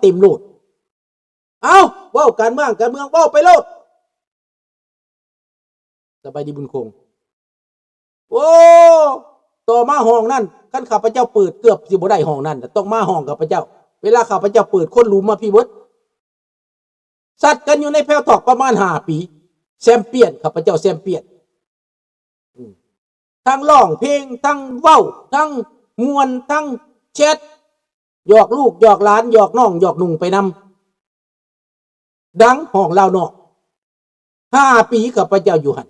ติมโลดเอาเว้าการเมืองเว้าไปโลดสบายดีบุญคงโอ้ต่อมาห้องนั่นขั้นข้าพเจ้าเปิดเกือบสิบ่ได้ห้องนั่นต้องมาห้องข้าพเจ้าเวลาข้าพเจ้าเปิดคนรู้มาพี่เบิดสัตว์กันอยู่ในแพลวทอกประมาณ5 ปีแชมเปี้ยนข้าพเจ้าแชมเปี้ยนทั้งร้องเพลงทั้งเว้าทั้งมวนทั้งแชทหยอกลูกหยอกหลานหยอกน้องหยอกนุ่งไปนำดังห้องลาวนอก5 ปีข้าพเจ้าอยู่หัน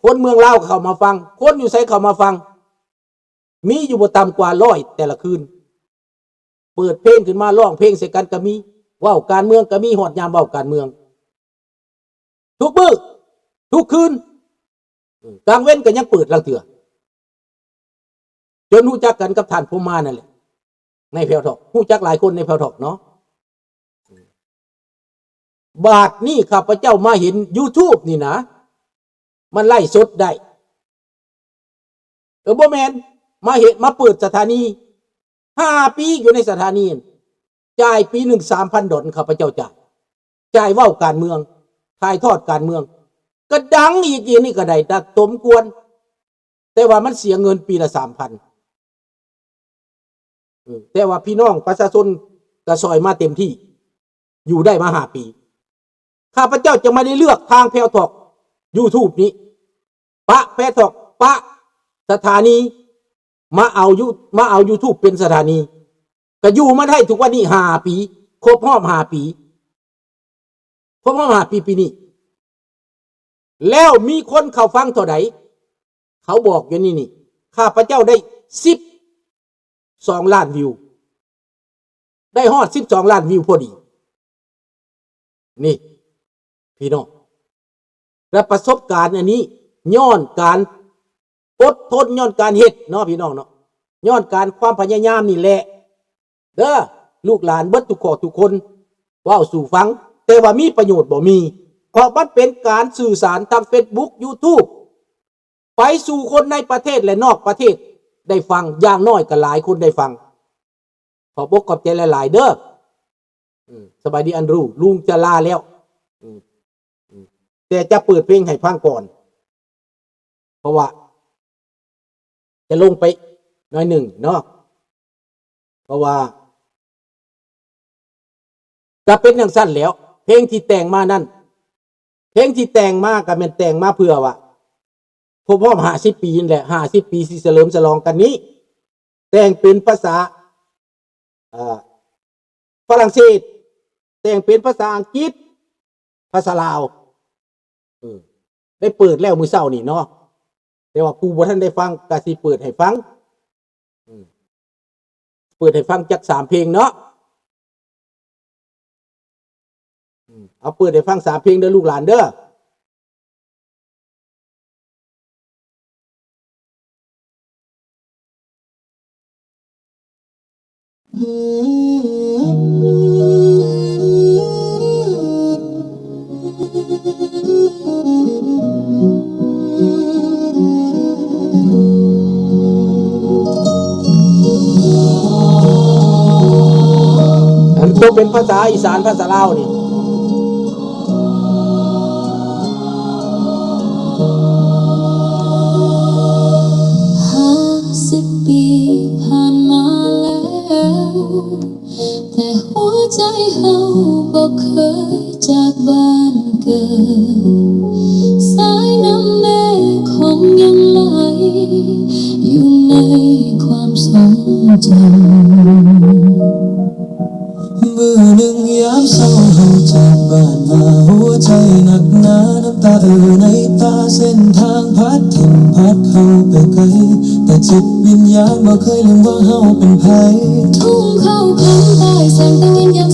คนเมืองลาวเข้ามาฟังคนอยู่ไสเข้ามาฟังมีอยู่บ่ต่ำกว่า100แต่ละคืนเปิดเพลงขึ้นมาร้องเพลงใส่กันก็มีเว้าการเมืองก็มีฮอดยามเว้าการเมืองทุกมื้อทุกคืนกลางเว้นก็ยังเปิดลังเถื่อจนรู้จักกันกับท่านผู้มานั่นแหละในแพลวทอกรู้จักหลายคนในแพลวทอกเนาะบาทนี่ข้าพเจ้ามาเห็น YouTube นี่นะมันไล่สดได้บ่แม่นมาเห็นมาเปิดสถานี5 ปีอยู่ในสถานีจ่ายปี1 3,000 ดอลข้าพเจ้าจ่ายเว้าการเมืองถ่ายทอดการเมืองก็ดังอีกนี่ก็ได้แต่สมควรแต่ว่ามันเสียเงินปีละ 3,000 แต่ว่าพี่น้องประชาชนก็ซอยมาเต็มที่อยู่ได้มา5 ปีข้าพเจ้าจะไม่ได้เลือกทางแพลวทอก YouTube นี้ปะแพลวทอกปะสถานีมาเอา YouTube เป็นสถานีก็อยู่มาได้ทุกวันนี้5 ปีครบรอบ5 ปีครบรอบ5 ปีปีนี้แล้วมีคนเข้าฟังเท่าใดเขาบอกอยู่นี่ข้าพเจ้าได้12 ล้านวิวได้ฮอด12 ล้านวิวพอดีนี่พี่น้องและประสบการณ์อันนี้ย้อนการอดทนย้อนการเฮ็ดเนาะพี่น้องเนาะย้อนการความพยายามนี่แหละเด้อลูกหลานเบิดทุกข้อทุกคนเว้าสู่ฟังแต่ว่ามีประโยชน์บ่มีเพราะมันเป็นการสื่อสารทาง Facebook YouTube ไปสู่คนในประเทศและนอกประเทศได้ฟังอย่างน้อยก็หลายคนได้ฟังขอบอกขอบใจหลายๆเด้อสบายดีอันรู้ลุงจะลาแล้วแต่จะเปิดเพลงให้ฟังก่อนเพราะว่าจะลงไปหน่อยหนึ่งเนาะเพราะว่าจะเป็นอย่างสั้นแล้วเพลงที่แต่งมานั่นเพลงที่แต่งมาก็เป็นแต่งมาเพื่อว่าครบรอบ50 ปีนั่นแหละ50 ปีสิเฉลิมฉลองกันนี้แต่งเป็นภาษาฝรั่งเศสแต่งเป็นภาษาอังกฤษภาษาลาวได้เปิดแล้วมื้อเช้านี่เนาะแต่ว่าผู้บ่ทันได้ฟังก็สิเปิดให้ฟังเปิดให้ฟังจัก3 เพลงเนาะเอาเปิดให้ฟัง3 เพลงเด้อลูกหลานเด้ออันตัวเป็นภาษาอีสานภาษาลาวนี่50 ปีผ่านมาแล้วแต่หัวใจเฮาบ่เคยจากบ้านเกิดสายน้ำแม่คงยังไหลอยู่ในความทรงจำมื้อหนึ่งยามเศร้าเฮาจากบ้านมาหัวใจหนักหนาน้ำตาในตาเส้นทางพัดถิ่นพัดเข้าไปไกลแต่จิตวิญญาณบ่เคยลืมว่าเฮาเป็นไผทุ่งเข้าคำใต้แสงตะวันยาม